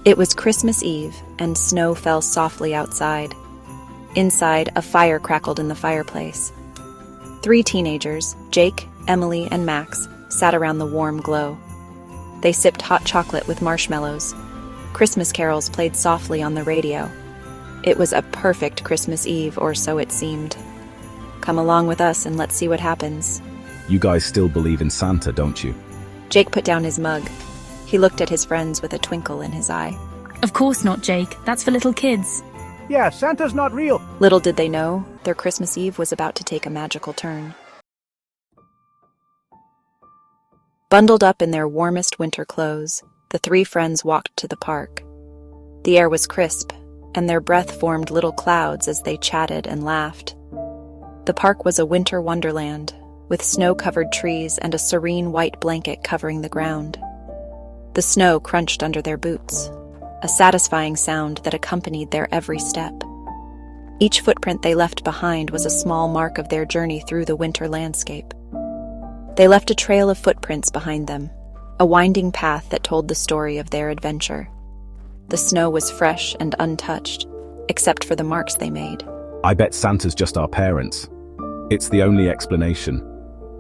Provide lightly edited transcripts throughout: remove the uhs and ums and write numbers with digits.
It was Christmas Eve, and snow fell softly outside. Inside, a fire crackled in the fireplace. 3 teenagers, Jake, Emily, and Max, sat around the warm glow. They sipped hot chocolate with marshmallows. Christmas carols played softly on the radio. It was a perfect Christmas Eve, or so it seemed. Come along with us and let's see what happens. You guys still believe in Santa, don't you? Jake put down his mug. He looked at his friends with a twinkle in his eye. Of course not, Jake. That's for little kids. Yeah, Santa's not real. Little did they know, their Christmas Eve was about to take a magical turn. Bundled up in their warmest winter clothes, the 3 friends walked to the park. The air was crisp, and their breath formed little clouds as they chatted and laughed. The park was a winter wonderland, with snow-covered trees and a serene white blanket covering the ground. The snow crunched under their boots, a satisfying sound that accompanied their every step. Each footprint they left behind was a small mark of their journey through the winter landscape. They left a trail of footprints behind them, a winding path that told the story of their adventure. The snow was fresh and untouched, except for the marks they made. I bet Santa's just our parents. It's the only explanation.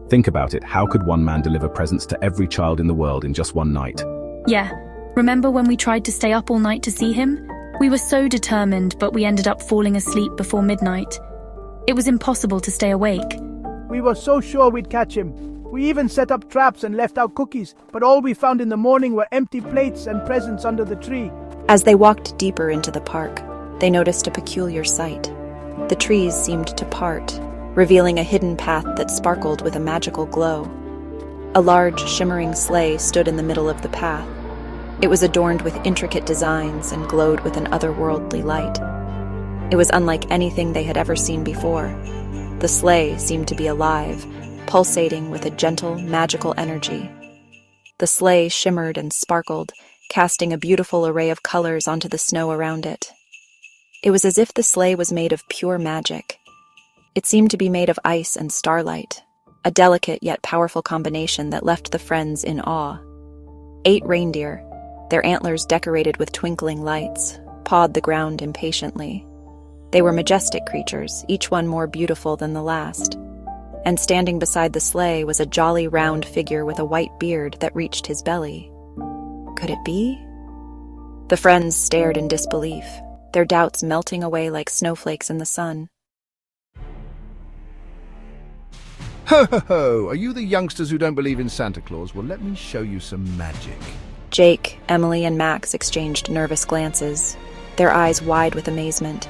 Think about it, how could one man deliver presents to every child in the world in just one night? Yeah. Remember when we tried to stay up all night to see him? We were so determined, but we ended up falling asleep before midnight. It was impossible to stay awake. We were so sure we'd catch him. We even set up traps and left out cookies, but all we found in the morning were empty plates and presents under the tree. As they walked deeper into the park, they noticed a peculiar sight. The trees seemed to part, revealing a hidden path that sparkled with a magical glow. A large, shimmering sleigh stood in the middle of the path. It was adorned with intricate designs and glowed with an otherworldly light. It was unlike anything they had ever seen before. The sleigh seemed to be alive, pulsating with a gentle, magical energy. The sleigh shimmered and sparkled, casting a beautiful array of colors onto the snow around it. It was as if the sleigh was made of pure magic. It seemed to be made of ice and starlight, a delicate yet powerful combination that left the friends in awe. 8 reindeer, their antlers decorated with twinkling lights, pawed the ground impatiently. They were majestic creatures, each one more beautiful than the last. And standing beside the sleigh was a jolly round figure with a white beard that reached his belly. Could it be? The friends stared in disbelief, their doubts melting away like snowflakes in the sun. Ho, ho, ho! Are you the youngsters who don't believe in Santa Claus? Well, let me show you some magic. Jake, Emily, and Max exchanged nervous glances, their eyes wide with amazement.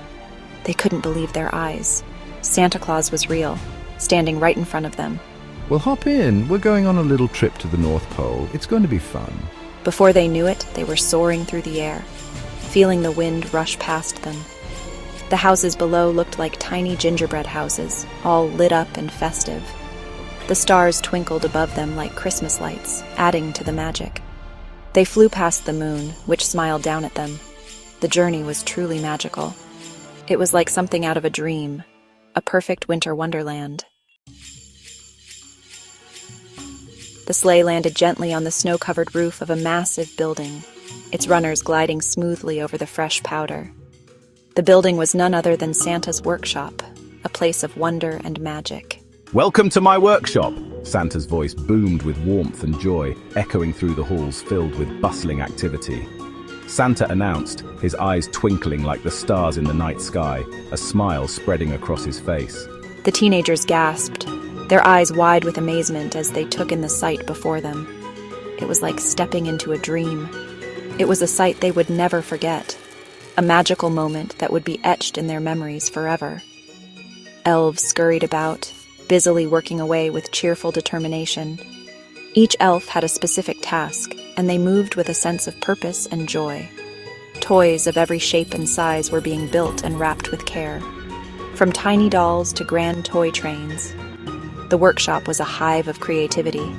They couldn't believe their eyes. Santa Claus was real, standing right in front of them. Well, hop in. We're going on a little trip to the North Pole. It's going to be fun. Before they knew it, they were soaring through the air, feeling the wind rush past them. The houses below looked like tiny gingerbread houses, all lit up and festive. The stars twinkled above them like Christmas lights, adding to the magic. They flew past the moon, which smiled down at them. The journey was truly magical. It was like something out of a dream, a perfect winter wonderland. The sleigh landed gently on the snow-covered roof of a massive building, its runners gliding smoothly over the fresh powder. The building was none other than Santa's workshop, a place of wonder and magic. Welcome to my workshop! Santa's voice boomed with warmth and joy, echoing through the halls filled with bustling activity. Santa announced, his eyes twinkling like the stars in the night sky, a smile spreading across his face. The teenagers gasped, their eyes wide with amazement as they took in the sight before them. It was like stepping into a dream. It was a sight they would never forget, a magical moment that would be etched in their memories forever. Elves scurried about, busily working away with cheerful determination. Each elf had a specific task, and they moved with a sense of purpose and joy. Toys of every shape and size were being built and wrapped with care. From tiny dolls to grand toy trains, the workshop was a hive of creativity.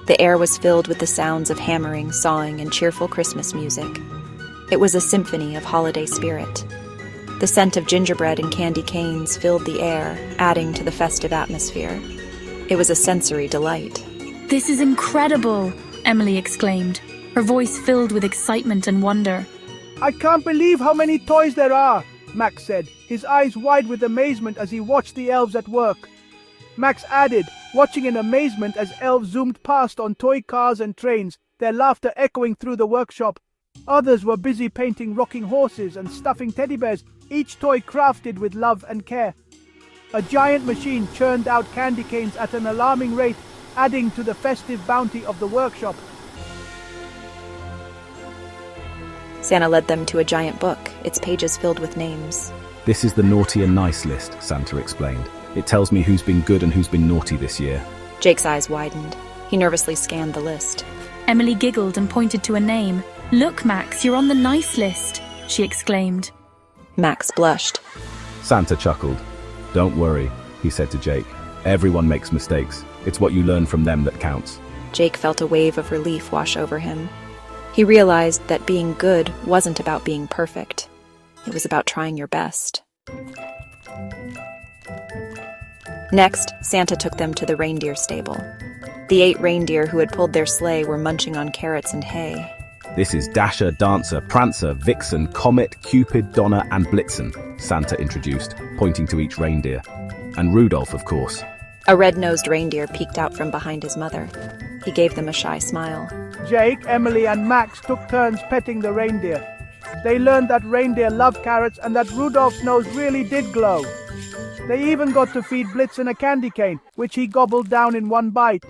The air was filled with the sounds of hammering, sawing, and cheerful Christmas music. It was a symphony of holiday spirit. The scent of gingerbread and candy canes filled the air, adding to the festive atmosphere. It was a sensory delight. This is incredible, Emily exclaimed, her voice filled with excitement and wonder. I can't believe how many toys there are, Max said, his eyes wide with amazement as he watched the elves at work. Max added, watching in amazement as elves zoomed past on toy cars and trains, their laughter echoing through the workshop. Others were busy painting rocking horses and stuffing teddy bears, each toy crafted with love and care. A giant machine churned out candy canes at an alarming rate, adding to the festive bounty of the workshop. Santa led them to a giant book, its pages filled with names. This is the naughty and nice list, Santa explained. It tells me who's been good and who's been naughty this year. Jake's eyes widened. He nervously scanned the list. Emily giggled and pointed to a name. "Look, Max, you're on the nice list," she exclaimed. Max blushed. Santa chuckled. Don't worry, he said to Jake. Everyone makes mistakes. It's what you learn from them that counts. Jake felt a wave of relief wash over him. He realized that being good wasn't about being perfect. It was about trying your best. Next, Santa took them to the reindeer stable. The 8 reindeer who had pulled their sleigh were munching on carrots and hay. This is Dasher, Dancer, Prancer, Vixen, Comet, Cupid, Donner, and Blitzen, Santa introduced, pointing to each reindeer. And Rudolph, of course. A red-nosed reindeer peeked out from behind his mother. He gave them a shy smile. Jake, Emily, and Max took turns petting the reindeer. They learned that reindeer love carrots and that Rudolph's nose really did glow. They even got to feed Blitzen a candy cane, which he gobbled down in one bite.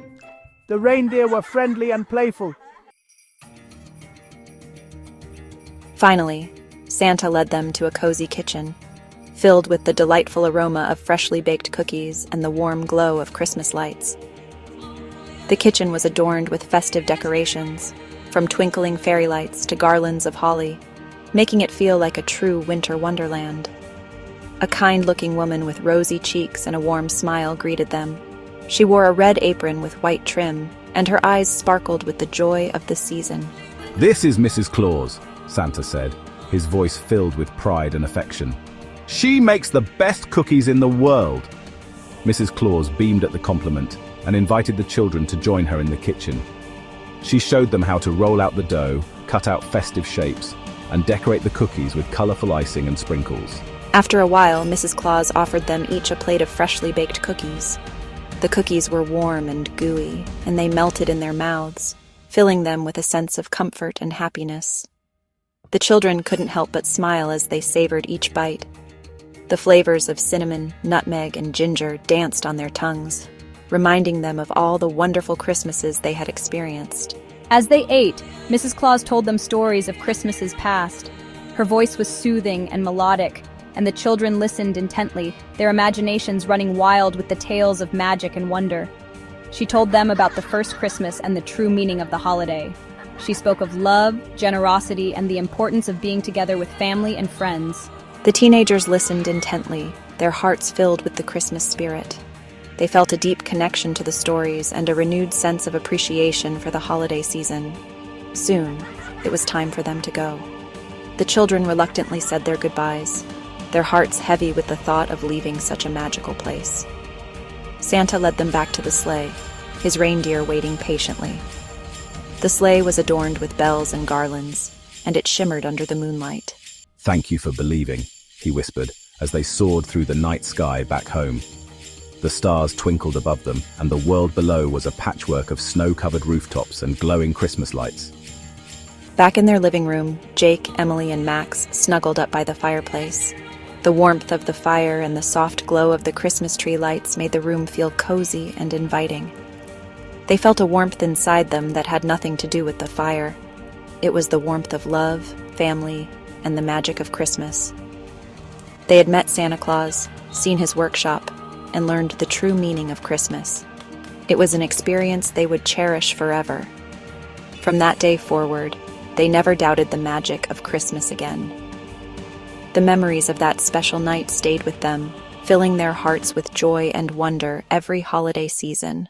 The reindeer were friendly and playful. Finally, Santa led them to a cozy kitchen, filled with the delightful aroma of freshly baked cookies and the warm glow of Christmas lights. The kitchen was adorned with festive decorations, from twinkling fairy lights to garlands of holly, making it feel like a true winter wonderland. A kind-looking woman with rosy cheeks and a warm smile greeted them. She wore a red apron with white trim, and her eyes sparkled with the joy of the season. This is Mrs. Claus, Santa said, his voice filled with pride and affection. She makes the best cookies in the world. Mrs. Claus beamed at the compliment and invited the children to join her in the kitchen. She showed them how to roll out the dough, cut out festive shapes, and decorate the cookies with colorful icing and sprinkles. After a while, Mrs. Claus offered them each a plate of freshly baked cookies. The cookies were warm and gooey, and they melted in their mouths, filling them with a sense of comfort and happiness. The children couldn't help but smile as they savored each bite. The flavors of cinnamon, nutmeg, and ginger danced on their tongues, reminding them of all the wonderful Christmases they had experienced. As they ate, Mrs. Claus told them stories of Christmases past. Her voice was soothing and melodic, and the children listened intently, their imaginations running wild with the tales of magic and wonder. She told them about the first Christmas and the true meaning of the holiday. She spoke of love, generosity, and the importance of being together with family and friends. The teenagers listened intently, their hearts filled with the Christmas spirit. They felt a deep connection to the stories and a renewed sense of appreciation for the holiday season. Soon, it was time for them to go. The children reluctantly said their goodbyes, their hearts heavy with the thought of leaving such a magical place. Santa led them back to the sleigh, his reindeer waiting patiently. The sleigh was adorned with bells and garlands, and it shimmered under the moonlight. Thank you for believing, he whispered, as they soared through the night sky back home. The stars twinkled above them, and the world below was a patchwork of snow-covered rooftops and glowing Christmas lights. Back in their living room, Jake, Emily, and Max snuggled up by the fireplace. The warmth of the fire and the soft glow of the Christmas tree lights made the room feel cozy and inviting. They felt a warmth inside them that had nothing to do with the fire. It was the warmth of love, family, and the magic of Christmas. They had met Santa Claus, seen his workshop, and learned the true meaning of Christmas. It was an experience they would cherish forever. From that day forward, they never doubted the magic of Christmas again. The memories of that special night stayed with them, filling their hearts with joy and wonder every holiday season.